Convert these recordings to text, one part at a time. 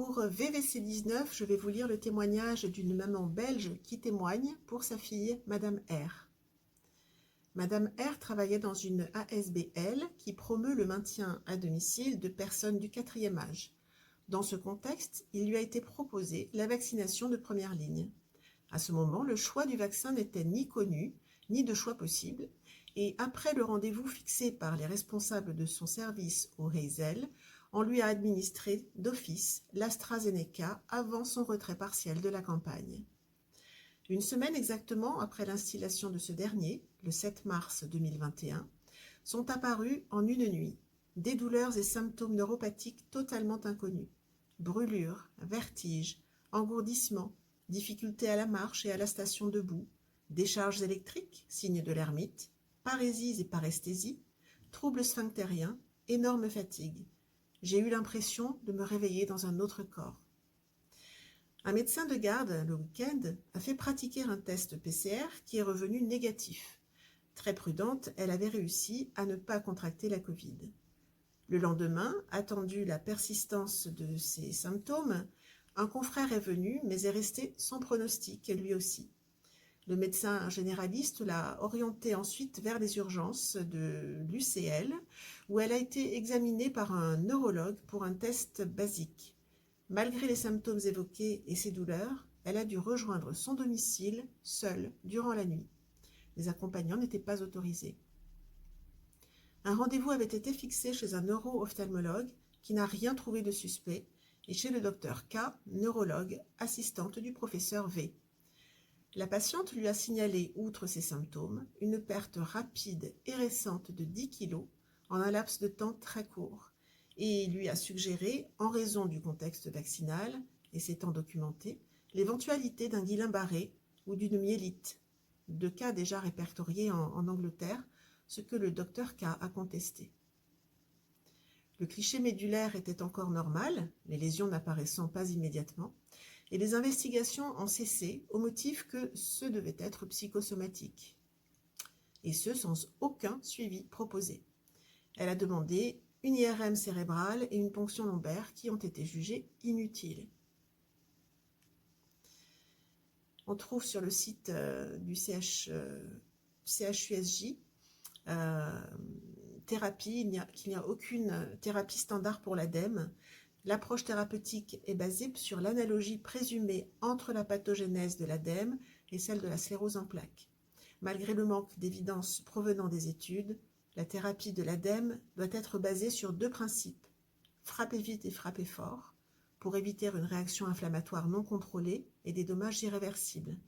Pour VVC19, je vais vous lire le témoignage d'une maman belge qui témoigne pour sa fille, Madame R. Madame R travaillait dans une ASBL qui promeut le maintien à domicile de personnes du 4e âge. Dans ce contexte, il lui a été proposé la vaccination de première ligne. À ce moment, le choix du vaccin n'était ni connu, ni de choix possible, et après le rendez-vous fixé par les responsables de son service au Heysel, on lui a administré d'office l'AstraZeneca avant son retrait partiel de la campagne. Une semaine exactement après l'instillation de ce dernier, le 7 mars 2021, sont apparus en une nuit des douleurs et symptômes neuropathiques totalement inconnus. Brûlures, vertiges, engourdissements, difficultés à la marche et à la station debout, décharges électriques, signe de l'hermite, parésies et paresthésies, troubles sphinctériens, énorme fatigue. J'ai eu l'impression de me réveiller dans un autre corps. Un médecin de garde, le week-end, a fait pratiquer un test PCR qui est revenu négatif. Très prudente, elle avait réussi à ne pas contracter la Covid. Le lendemain, attendu la persistance de ces symptômes, un confrère est venu mais est resté sans pronostic lui aussi. Le médecin généraliste l'a orientée ensuite vers les urgences de l'UCL où elle a été examinée par un neurologue pour un test basique. Malgré les symptômes évoqués et ses douleurs, elle a dû rejoindre son domicile seule durant la nuit. Les accompagnants n'étaient pas autorisés. Un rendez-vous avait été fixé chez un neuro-ophtalmologue qui n'a rien trouvé de suspect et chez le docteur K, neurologue, assistante du professeur V. La patiente lui a signalé, outre ses symptômes, une perte rapide et récente de 10 kg en un laps de temps très court et lui a suggéré, en raison du contexte vaccinal, et s'étant documenté, l'éventualité d'un Guillain-Barré ou d'une myélite, deux cas déjà répertoriés en Angleterre, ce que le docteur K a contesté. Le cliché médulaire était encore normal, les lésions n'apparaissant pas immédiatement, et les investigations ont cessé au motif que ce devait être psychosomatique, et ce sans aucun suivi proposé. Elle a demandé une IRM cérébrale et une ponction lombaire qui ont été jugées inutiles. On trouve sur le site du CHUSJ thérapie, qu'il n'y a aucune thérapie standard pour l'ADEME. L'approche thérapeutique est basée sur l'analogie présumée entre la pathogénèse de l'ADEME et celle de la sclérose en plaques. Malgré le manque d'évidence provenant des études, la thérapie de l'ADEME doit être basée sur deux principes, frapper vite et frapper fort, pour éviter une réaction inflammatoire non contrôlée et des dommages irréversibles.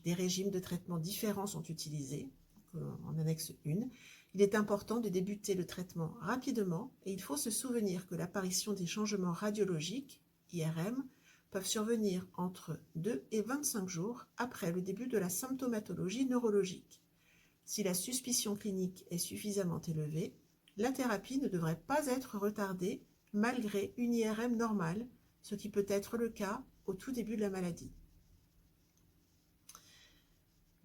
Des régimes de traitement différents sont utilisés, en annexe 1. Il est important de débuter le traitement rapidement et il faut se souvenir que l'apparition des changements radiologiques, IRM, peuvent survenir entre 2 et 25 jours après le début de la symptomatologie neurologique. Si la suspicion clinique est suffisamment élevée, la thérapie ne devrait pas être retardée malgré une IRM normale, ce qui peut être le cas au tout début de la maladie.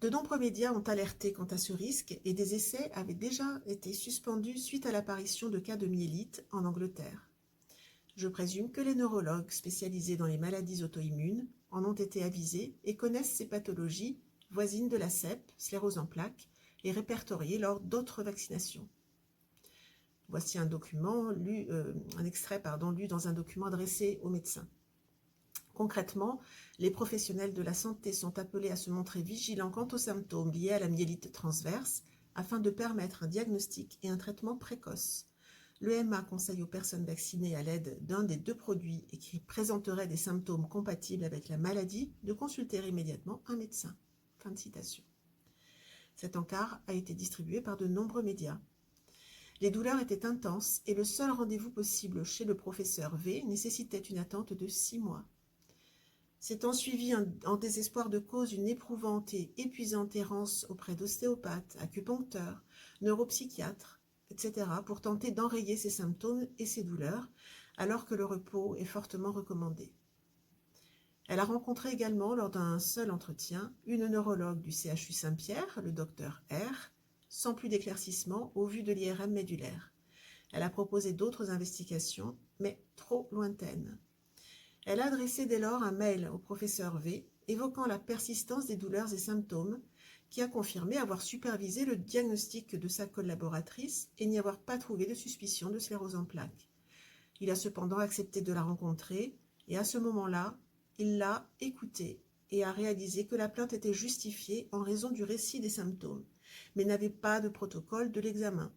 De nombreux médias ont alerté quant à ce risque et des essais avaient déjà été suspendus suite à l'apparition de cas de myélite en Angleterre. Je présume que les neurologues spécialisés dans les maladies auto-immunes en ont été avisés et connaissent ces pathologies voisines de la CEP, sclérose en plaques, et répertoriées lors d'autres vaccinations. Voici un extrait lu dans un document adressé aux médecins. Concrètement, les professionnels de la santé sont appelés à se montrer vigilants quant aux symptômes liés à la myélite transverse afin de permettre un diagnostic et un traitement précoce. L'EMA conseille aux personnes vaccinées à l'aide d'un des deux produits et qui présenteraient des symptômes compatibles avec la maladie de consulter immédiatement un médecin. Fin de citation. Cet encart a été distribué par de nombreux médias. Les douleurs étaient intenses et le seul rendez-vous possible chez le professeur V nécessitait une attente de 6 mois. S'étant suivi en désespoir de cause une éprouvante et épuisante errance auprès d'ostéopathes, acupuncteurs, neuropsychiatres, etc. pour tenter d'enrayer ses symptômes et ses douleurs, alors que le repos est fortement recommandé. Elle a rencontré également, lors d'un seul entretien, une neurologue du CHU Saint-Pierre, le docteur R, sans plus d'éclaircissement au vu de l'IRM médulaire. Elle a proposé d'autres investigations, mais trop lointaines. Elle a adressé dès lors un mail au professeur V, évoquant la persistance des douleurs et symptômes, qui a confirmé avoir supervisé le diagnostic de sa collaboratrice et n'y avoir pas trouvé de suspicion de sclérose en plaques. Il a cependant accepté de la rencontrer et à ce moment-là, il l'a écoutée et a réalisé que la plainte était justifiée en raison du récit des symptômes, mais n'avait pas de protocole de l'examen.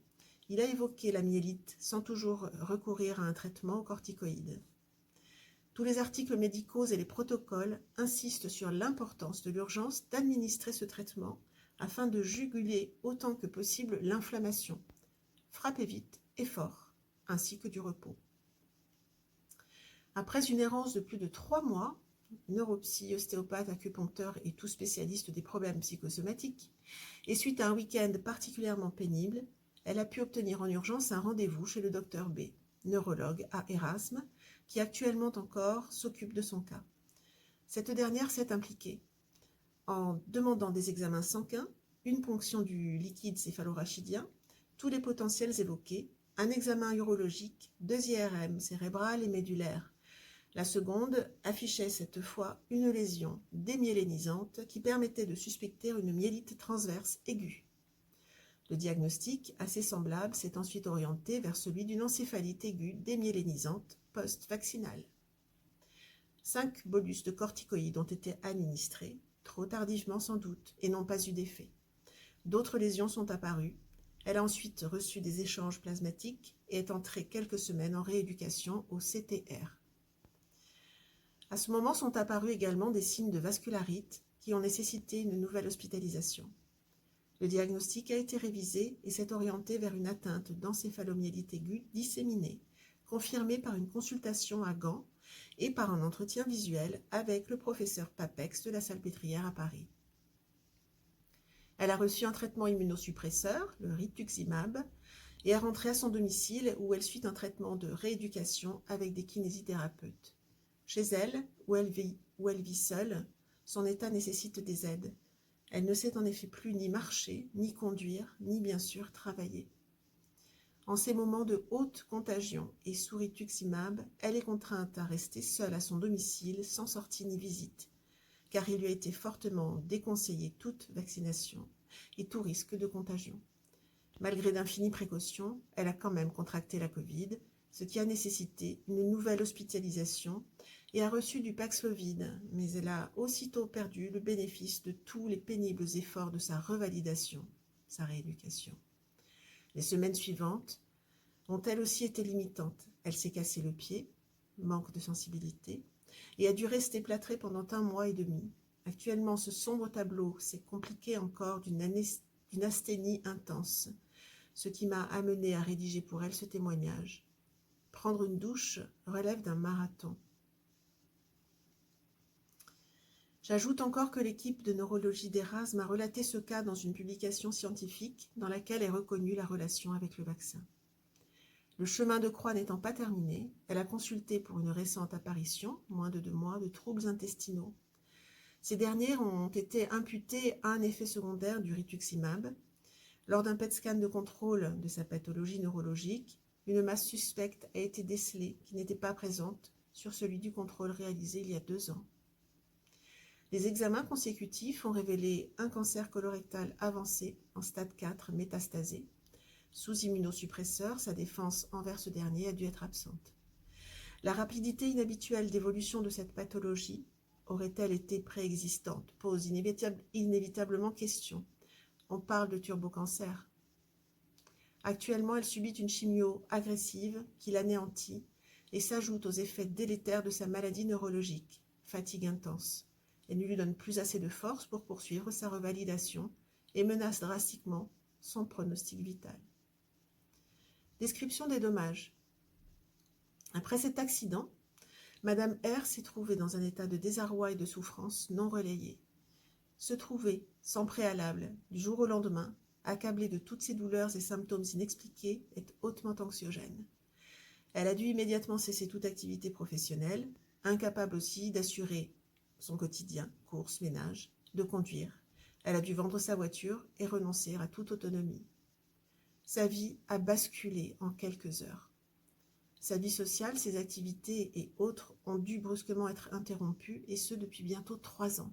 Il a évoqué la myélite sans toujours recourir à un traitement aux corticoïdes. Tous les articles médicaux et les protocoles insistent sur l'importance de l'urgence d'administrer ce traitement afin de juguler autant que possible l'inflammation. Frappez vite et fort, ainsi que du repos. Après une errance de plus de 3 mois, neuropsy, ostéopathe, acupuncteur et tout spécialiste des problèmes psychosomatiques, et suite à un week-end particulièrement pénible, elle a pu obtenir en urgence un rendez-vous chez le docteur B, neurologue à Erasme, qui actuellement encore s'occupe de son cas. Cette dernière s'est impliquée en demandant des examens sanguins, une ponction du liquide céphalorachidien, tous les potentiels évoqués, un examen urologique, 2 IRM cérébrales et médulaires. La seconde affichait cette fois une lésion démyélénisante qui permettait de suspecter une myélite transverse aiguë. Le diagnostic, assez semblable, s'est ensuite orienté vers celui d'une encéphalite aiguë démyélénisante post-vaccinale. 5 bolus de corticoïdes ont été administrés, trop tardivement sans doute, et n'ont pas eu d'effet. D'autres lésions sont apparues. Elle a ensuite reçu des échanges plasmatiques et est entrée quelques semaines en rééducation au CTR. À ce moment sont apparus également des signes de vascularite qui ont nécessité une nouvelle hospitalisation. Le diagnostic a été révisé et s'est orienté vers une atteinte d'encéphalomyélite aiguë disséminée, confirmée par une consultation à Gand et par un entretien visuel avec le professeur Papex de la Salpêtrière à Paris. Elle a reçu un traitement immunosuppresseur, le rituximab, et est rentrée à son domicile où elle suit un traitement de rééducation avec des kinésithérapeutes. Chez elle, où elle vit seule, son état nécessite des aides. Elle ne sait en effet plus ni marcher, ni conduire, ni bien sûr travailler. En ces moments de haute contagion et sous rituximab, elle est contrainte à rester seule à son domicile sans sortie ni visite, car il lui a été fortement déconseillé toute vaccination et tout risque de contagion. Malgré d'infinies précautions, elle a quand même contracté la Covid, ce qui a nécessité une nouvelle hospitalisation et a reçu du Paxlovid, mais elle a aussitôt perdu le bénéfice de tous les pénibles efforts de sa revalidation, sa rééducation. Les semaines suivantes ont elles aussi été limitantes. Elle s'est cassé le pied, manque de sensibilité, et a dû rester plâtrée pendant 1 mois et demi. Actuellement, ce sombre tableau s'est compliqué encore d'une asthénie intense, ce qui m'a amené à rédiger pour elle ce témoignage. Prendre une douche relève d'un marathon. J'ajoute encore que l'équipe de neurologie d'Erasme a relaté ce cas dans une publication scientifique dans laquelle est reconnue la relation avec le vaccin. Le chemin de croix n'étant pas terminé, elle a consulté pour une récente apparition, moins de 2 mois, de troubles intestinaux. Ces derniers ont été imputés à un effet secondaire du rituximab. Lors d'un PET scan de contrôle de sa pathologie neurologique, une masse suspecte a été décelée qui n'était pas présente sur celui du contrôle réalisé il y a 2 ans. Les examens consécutifs ont révélé un cancer colorectal avancé en stade 4 métastasé. Sous immunosuppresseur, sa défense envers ce dernier a dû être absente. La rapidité inhabituelle d'évolution de cette pathologie aurait-elle été préexistante pose inévitablement question. On parle de turbocancer. Actuellement, elle subit une chimio agressive qui l'anéantit et s'ajoute aux effets délétères de sa maladie neurologique, fatigue intense. Elle ne lui donne plus assez de force pour poursuivre sa revalidation et menace drastiquement son pronostic vital. Description des dommages. Après cet accident, Madame R s'est trouvée dans un état de désarroi et de souffrance non relayé. Se trouver, sans préalable, du jour au lendemain, accablée de toutes ces douleurs et symptômes inexpliqués, est hautement anxiogène. Elle a dû immédiatement cesser toute activité professionnelle, incapable aussi d'assurer son quotidien, courses, ménage, de conduire. Elle a dû vendre sa voiture et renoncer à toute autonomie. Sa vie a basculé en quelques heures. Sa vie sociale, ses activités et autres ont dû brusquement être interrompues, et ce depuis bientôt 3 ans.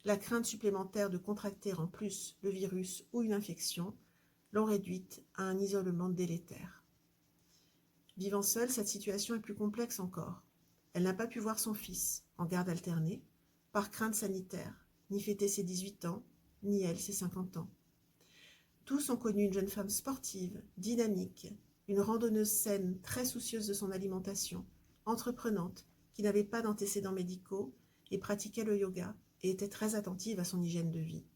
La crainte supplémentaire de contracter en plus le virus ou une infection l'ont réduite à un isolement délétère. Vivant seule, cette situation est plus complexe encore. Elle n'a pas pu voir son fils, en garde alternée, par crainte sanitaire, ni fêter ses 18 ans, ni elle ses 50 ans. Tous ont connu une jeune femme sportive, dynamique, une randonneuse saine, très soucieuse de son alimentation, entreprenante, qui n'avait pas d'antécédents médicaux et pratiquait le yoga et était très attentive à son hygiène de vie.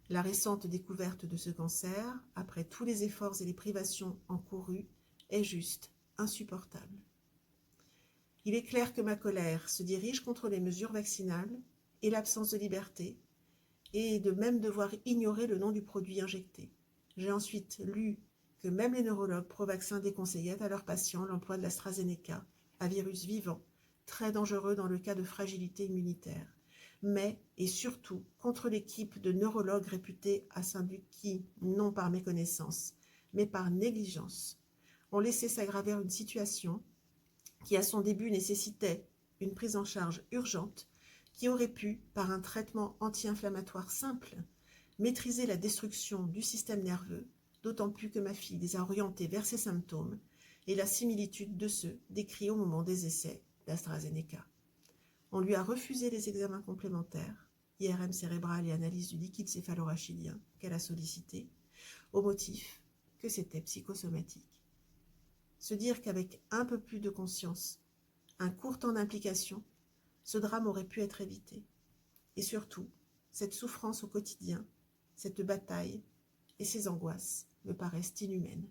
La récente découverte de ce cancer, après tous les efforts et les privations encourus, est juste insupportable. Il est clair que ma colère se dirige contre les mesures vaccinales et l'absence de liberté, et de même devoir ignorer le nom du produit injecté. J'ai ensuite lu que même les neurologues pro-vaccins déconseillaient à leurs patients l'emploi de l'AstraZeneca, un virus vivant, très dangereux dans le cas de fragilité immunitaire, mais et surtout contre l'équipe de neurologues réputés à Saint-Luc qui, non par méconnaissance, mais par négligence, ont laissé s'aggraver une situation qui à son début nécessitait une prise en charge urgente, qui aurait pu, par un traitement anti-inflammatoire simple, maîtriser la destruction du système nerveux, d'autant plus que ma fille les a orientés vers ces symptômes et la similitude de ceux décrits au moment des essais d'AstraZeneca. On lui a refusé les examens complémentaires, IRM cérébral et analyse du liquide céphalorachidien qu'elle a sollicité, au motif que c'était psychosomatique. Se dire qu'avec un peu plus de conscience, un court temps d'implication, ce drame aurait pu être évité. Et surtout, cette souffrance au quotidien, cette bataille et ces angoisses me paraissent inhumaines.